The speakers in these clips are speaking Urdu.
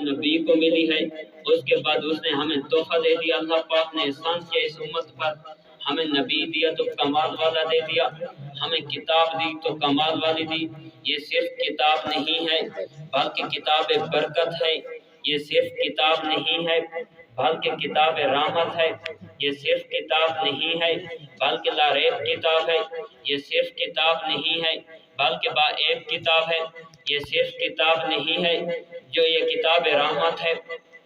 نبی کو ملی ہے، اس کے بعد اس نے ہمیں تحفہ دے دیا، اللہ پاک نے احسان کیا اس امت پر، ہمیں نبی دیا تو کمال والا دے دیا، ہمیں کتاب دی تو کمال والی دی۔ یہ صرف کتاب نہیں ہے بلکہ کتاب برکت ہے، یہ صرف کتاب نہیں ہے بلکہ کتاب رحمت ہے، یہ صرف کتاب نہیں ہے بلکہ لاریب کتاب ہے، یہ صرف کتاب نہیں ہے بلکہ باعیب کتاب ہے، یہ صرف کتاب نہیں ہے جو یہ کتاب رحمت ہے،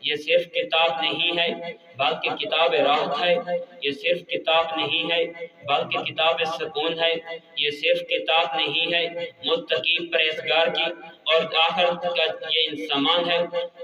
یہ صرف کتاب نہیں ہے بلکہ کتاب راحت ہے، یہ صرف کتاب نہیں ہے بلکہ کتاب سکون ہے، یہ صرف کتاب نہیں ہے متقی پرہیزگار کی اور آخرت کا یہ سامان ہے،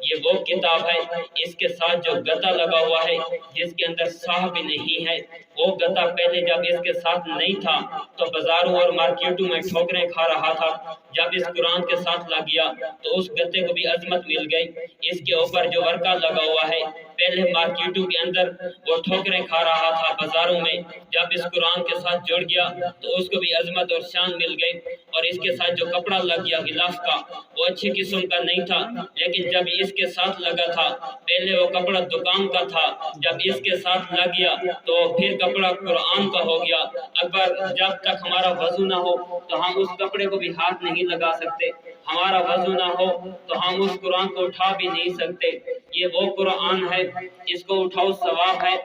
یہ وہ کتاب ہے اس کے ساتھ جو گتا لگا ہوا ہے جس کے اندر ساہ بھی نہیں ہے، وہ گتا پہلے جب اس کے ساتھ نہیں تھا تو بازاروں اور مارکیٹوں میں ٹھوکریں کھا رہا تھا، جب اس قرآن کے ساتھ لگ گیا تو اس گتے کو بھی عظمت مل گئی۔ اس کے اوپر جو ورقہ لگا ہوا ہے پہلے مارکیٹوں کے اندر وہ ٹھوکریں کھا رہا تھا بازاروں میں، جب اس قرآن کے ساتھ جڑ گیا تو اس کو بھی عظمت اور شان مل گئی، اور اس کے ساتھ جو کپڑا لگ گیا غلاف کا وہ اچھی قسم کا نہیں تھا، لیکن جب اس کے ساتھ لگا تھا پہلے وہ کپڑا دکان کا تھا، جب اس کے ساتھ لگ گیا تو پھر کپڑا قرآن کا ہو گیا۔ اگر جب تک ہمارا وضو نہ ہو تو ہم اس کپڑے کو بھی ہاتھ نہیں لگا سکتے، ہمارا وضو نہ ہو تو ہم اس قرآن کو اٹھا بھی نہیں سکتے۔ یہ وہ قرآن ہے، اس کو اٹھاؤ ثواب ہے،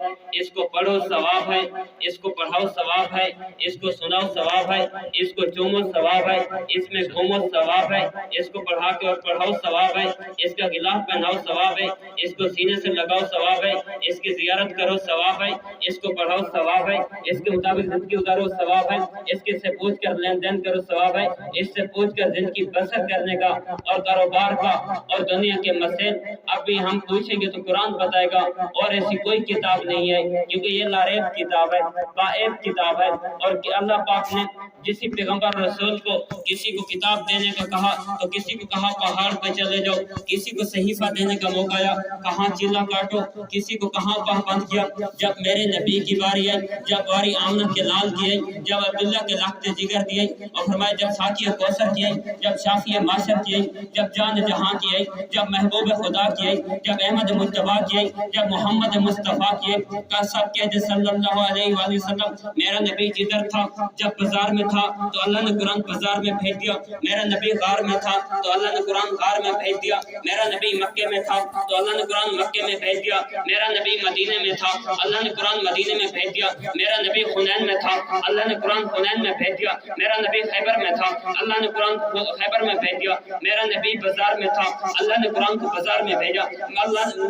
اس کو پڑھو ثواب ہے، اس کو پڑھاؤ ثواب ہے، اس کو سناؤ ثواب ہے، اس کو چومو ثواب ہے، اس میں گھومو ثواب ہے، اس کو پڑھا کے اور پڑھاؤ ثواب ہے، اس کا غلاف پہناؤ ثواب ہے، اس کو سینے سے لگاؤ ثواب ہے، اس کی زیارت کرو ثواب ہے، اس کو پڑھاؤ ثواب ہے، اس کے مطابق زندگی گزارو ثواب ہے، اس کے سے پوچھ کر لین دین کرو ثواب ہے، اس سے پوچھ کر زندگی بسر کرنے کا اور کاروبار کا اور دنیا کے مسائل ابھی ہم پوچھیں گے تو قرآن بتائے گا، اور ایسی کوئی کتاب نہیں ہے کیونکہ یہ لاریب کتاب ہے، باعیب کتاب ہے، اور کہ اللہ پاک نے جسی پیغمبر رسول کو کسی کو کتاب دینے کا کہا تو کسی کو کہا پہاڑ پہ چلے جاؤ، کسی کو صحیفہ دینے کا موقع آیا کہاں چیلا کاٹو، کسی کو کہاں پاہ بند کیا۔ جب میرے نبی کی باری آئی، جب باری آمنہ کے لال کی آئی، جب عبداللہ کے لاکھتے جگر دی آئی، اور فرمایا جب ساقی کوثر کی آئی، جب شافی معاشر کی آئی، جب جان جہاں کی آئی، جب محبوب خدا کی آئی، جب احمد مجتبیٰ کی آئی، جب محمد مصطفیٰ کی آئی، کا سب کہتے صلی اللہ علیہ وآلہ وسلم میرا نبی جدھر تھا، جب بازار میں تھا تو اللہ نے قرآن بازار میں بھیج دیا، میرا نبی غار میں تھا تو اللہ نے قرآن غار میں بھیج دیا، میرا نبی مکے میں تھا تو اللہ نے قرآن مکے میں بھیج دیا، میرا نبی مدینے میں تھا اللہ نے قرآن مدینے میں بھیج دیا، میرا نبی حنین میں تھا اللہ نے قرآن حنین میں بھیج دیا، میرا نبی خیبر میں تھا اللہ نے قرآن خیبر میں بھیج دیا، میرا نبی بازار میں تھا اللہ نے قرآن کو بازار میں بھیجا،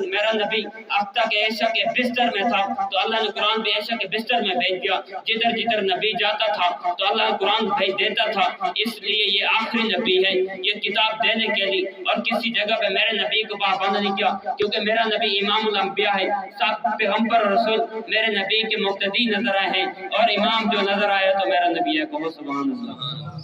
میرا نبی اختہ کے عائشہ کے بستر میں تھا تو اللہ نے قرآن بھی عائشہ کے بستر میں بھیج دیا، جدھر جدھر نبی جاتا تھا تو اللہ قرآن بھیج دیتا تھا، اس لیے یہ آخری نبی ہے یہ کتاب دینے کے لیے، اور کسی جگہ پہ میرے نبی کو پابند نہیں کیا کیونکہ میرا نبی امام الانبیاء ہے، سب پیغمبر رسول میرے نبی کے مقتدی نظر آئے ہیں، اور امام جو نظر آیا تو میرا نبی ہے، کہو سبحان اللہ۔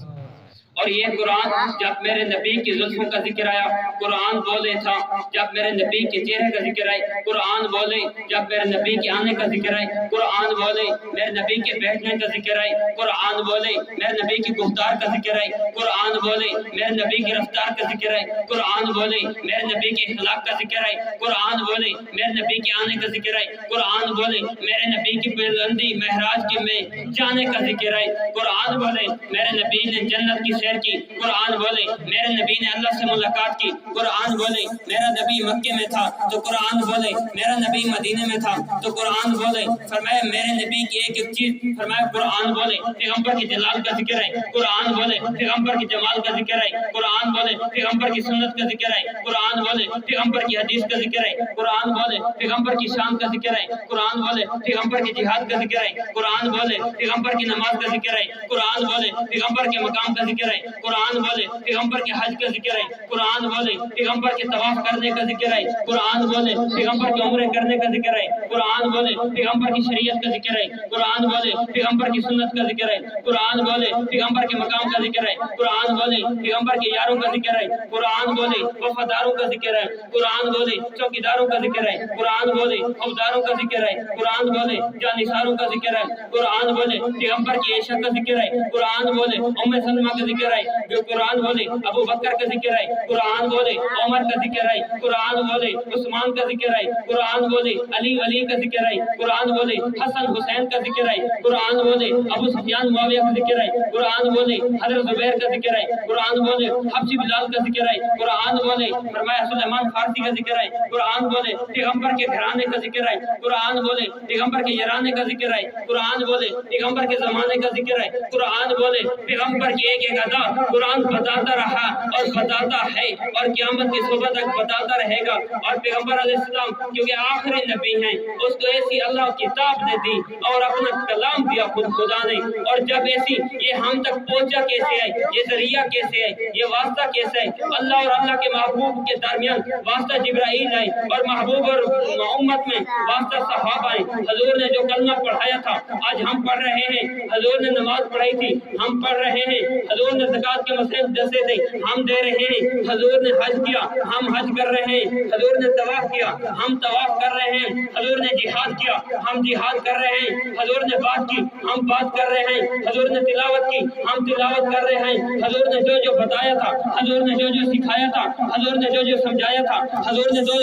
اور یہ قرآن جب میرے نبی کی زلفوں کا ذکر آیا قرآن بولے تھا، جب میرے نبی کے چہرے کا ذکر آئے قرآن بولے، جب میرے نبی کے آنے کا ذکر آئے قرآن بولے، میرے نبی کے بیٹھنے کا ذکر آئے قرآن بولے، میرے نبی کی گفتار کا ذکر آئے قرآن بولے، میرے نبی کی رفتار کا ذکر آئے قرآن بولے، میرے نبی کے اخلاق کا ذکر آئے قرآن بولے، میرے نبی کے آنے کا ذکر آئے قرآن بولے، میرے نبی کی بلندی معراج کے میں جانے کا ذکر آئے قرآن بولے، میرے نبی نے جنت کی کی قرآن بولے، میرے نبی نے اللہ سے ملاقات کی قرآن بولے، میرا نبی مکے میں تھا تو قرآن بولے، میرا نبی مدینے میں تھا تو قرآن بولے، فرمایا میرے نبی کی ایک ایک چیز فرمایا قرآن بولے، پیغمبر کی جلال کا ذکر ہے قرآن بولے، پیغمبر کی جمال کا ذکر ہے قرآن بولے، پیغمبر کی سنت کا ذکر ہے قرآن بولے، پیغمبر کی حدیث کا ذکر ہے قرآن بولے، پیغمبر کی شان کا ذکر ہے قرآن بولے، پیغمبر کی جہاد کا ذکر ہے قرآن بولے، پیغمبر کی نماز کا ذکر ہے قرآن بولے، پیغمبر کے مقام کا ذکر ہے قرآن بولے، پیغمبر کے حج کا ذکر ہے قرآن بولے، پیغمبر کے طواف کرنے کا ذکر ہے قرآن بولے، پیغمبر کے عمرے کرنے کا ذکر ہے قرآن بولے، پیغمبر کی شریعت کا ذکر ہے قرآن بولے، پیغمبر کی سنت کا ذکر ہے قرآن بولے، پیغمبر کے مقام کا ذکر ہے قرآن بولے، پیغمبر کے یاروں کا ذکر ہے قرآن بولے، وفاداروں کا ذکر ہے قرآن بولے، چوکیداروں کا ذکر ہے قرآن بولے، عہدیداروں کا ذکر ہے قرآن بولے، جانثاروں کا ذکر ہے قرآن بولے، پیغمبر کی عائشہ کا ذکر ہے قرآن بولے، ام سلمہ کا ذکر ذکر ہے جو قرآن بولے ابو بکر کا ذکر ہے قرآن بولے عمر کا ذکر ہے قرآن بولے عثمان کا ذکر ہے قرآن بولے علی کا ذکر ہے قرآن بولے حسن حسین کا ذکر ہے قرآن بولے ابو سفیان معاویہ کا ذکر ہے قرآن بولے حضرت زبیر کا ذکر ہے قرآن بولے حبشی بلال کا ذکر ہے قرآن بولے فرمایا سلیمان فارسی کا ذکر ہے قرآن بولے پیغمبر کے گھرانے کا ذکر ہے قرآن بولے پیغمبر کے یارانے کا ذکر ہے قرآن بولے پیغمبر کے زمانے کا ذکر ہے قرآن بولے پیغمبر کی ایک ایک ادا قرآن بتاتا رہا اور بتاتا ہے اور قیامت کی صبح تک بتاتا رہے گا اور پیغمبر علیہ السلام کیونکہ آخری نبی ہیں اس کو ایسی اللہ کتاب نے دی اور اپنا کلام دیا خود خدا نے اور جب ایسی یہ ہم تک پہنچا کیسے ہے یہ ذریعہ کیسے ہے یہ واسطہ کیسے ہے اللہ اور اللہ کے محبوب کے درمیان واسطہ جبرائیل ہے اور محبوب اور امت میں واسطہ صحابہ ہے حضور نے جو کلمہ پڑھایا تھا آج ہم پڑھ رہے ہیں حضور نے نماز پڑھائی تھی ہم پڑھ رہے ہیں حضور نے زکوٰۃ کے مسائل دسے تھے ہم دے رہے ہیں حضور نے حج کیا ہم حج کر رہے ہیں حضور نے طواف کیا ہم طواف کر رہے ہیں حضور نے جہاد کیا ہم جہاد کر رہے ہیں حضور نے بات کی ہم بات کر رہے ہیں حضور نے تلاوت کی ہم تلاوت کر رہے ہیں حضور نے جو بتایا تھا حضور نے جو سکھایا تھا حضور نے جو سمجھایا تھا حضور نے جو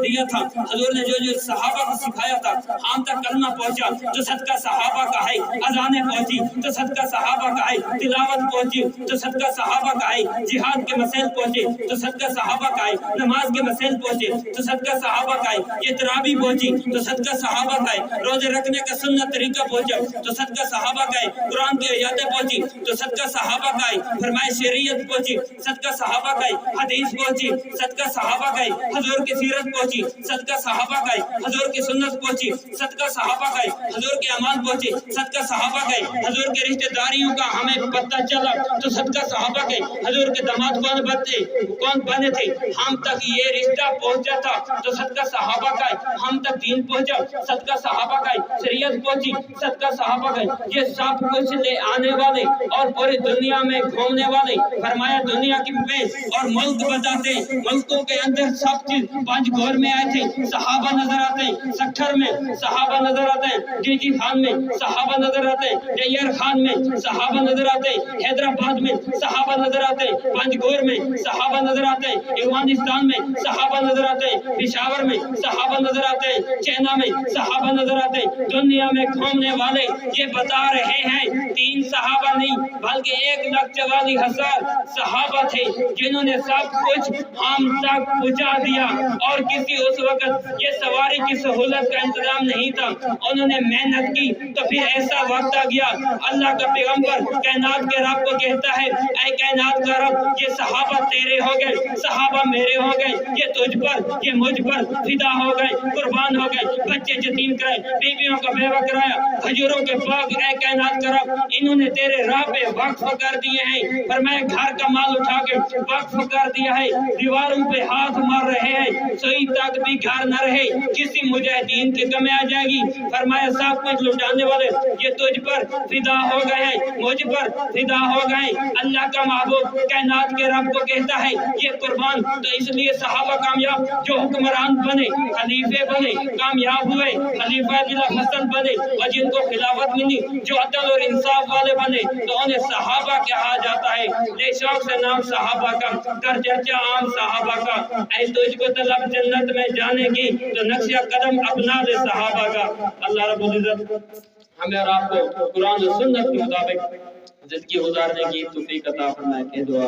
دیا تھا حضور نے جو صحابہ کو سکھایا تھا ہم تک کلمہ پہنچا تو صدقہ صحابہ کا ہے اذانیں پہنچی تو صدقہ صحابہ کا ہے تلاوت پہنچی تو صدقہ صحابہ کا ہے جہاد کے مسائل پہنچے تو صدقہ صحابہ کا ہے نماز کے مسائل پہنچے تو صدقہ صحابہ کا ہے یہ تراویح پہنچی تو صدقہ صحابہ کا ہے روزے رکھنے کا سنت طریقہ پہنچا تو صدقہ صحابہ کا ہے قرآن کی آیاتیں پہنچی تو صدقہ صحابہ کا ہے فرمائے شریعت پہنچی صدقہ صحابہ کا ہے حدیث پہنچی صدقہ صحابہ کا ہے حضور کی سیرت پہنچی صدقہ صحابہ کا ہے حضور کی سنت پہنچی صدقہ صحابہ کا ہے حضور کے اعمال پہنچے صدقہ صحابہ کا ہے حضور کے رشتہ داریوں کا ہمیں پتہ چلا تو صدقہ صحابہ کا ہے حضور کے داماد کون بنے تھے ہم تک یہ رشتہ پہنچا تھا تو صدقہ صحابہ کا ہے ہم تک دین پہنچا صدقہ صحابہ کا ہے شریعت پہنچی صدقہ صحابہ کا ہے یہ سب کچھ لے آنے والے اور پوری دنیا میں گھومنے والے فرمایا دنیا کی میں اور ملک بتاتے ملکوں کے اندر سب چیز پانچ گھور میں آئے تھے صحابہ نظر آتے ہیں سکھر میں صحابہ نظر آتے ہیں جی جی خان میں صحابہ نظر آتے ہیں جیر خان میں صحابہ نظر آتے ہیں حیدرآباد میں صحابہ نظر آتے ہیں پانچ گھور میں صحابہ نظر آتے ہیں افغانستان میں صحابہ نظر آتے ہیں پشاور میں صحابہ نظر آتے ہیں چینا میں صحابہ نظر آتے ہیں دنیا میں گھومنے والے یہ بتا رہے ہیں 3 صحابہ نہیں بلکہ 1,44,000 صحابہ تھے جنہوں نے سب کچھ ہم تک پہنچا دیا اور کسی اس وقت یہ سواری کی سہولت کا انتظام نہیں تھا انہوں نے محنت کی تو پھر ایسا وقت آ گیا اللہ کا پیغمبر کائنات کے رب کو کہتا ہے اے کائنات کا رب یہ صحابہ تیرے ہو گئے صحابہ میرے ہو گئے یہ تجھ پر یہ مجھ پر فدا ہو گئے قربان ہو گئے بچے یتیم کرائے بیویوں کا بیوہ کرایا کھجوروں کے باغ اے کائنات کا رب انہوں نے تیرے راہ پہ وقف کر دیے ہیں فرمایا گھر کا مال اٹھا کے وقف کر دیا ہے دیواروں پہ ہاتھ مار رہے ہیں سوئی تک بھی گھر نہ رہے کسی مجاہدین کی کمی آ جائے گی فرمایا سب کچھ لٹانے والے یہ تجھ پر فدا ہو گئے ہیں مجھ پر فدا ہو گئے اللہ کا محبوب کائنات کے رب کو کہتا ہے یہ قربان تو اس لیے صحابہ کامیاب جو حکمران بنے خلیفے بنے کامیاب ہوئے خلیفہ بلا فصل بنے اور جن کو خلافت ملی جو عدل اور انصاف والے بنے تو انہیں صحابہ کہا جاتا ہے لے شوق سے نام صحابہ کا کر چرچا عام صحابہ کا اے تجھ کو طلب جنت میں جانے کی تو نقشہ قدم اپنا لے صحابہ کا اللہ رب العزت ہمیں اور آپ کو قرآن و سنت کے مطابق زندگی گزارنے کی توفیق عطا فرمائے کہ دعا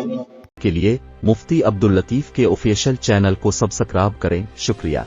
کے لیے مفتی عبداللطیف کے آفیشیل چینل کو سبسکرائب کریں شکریہ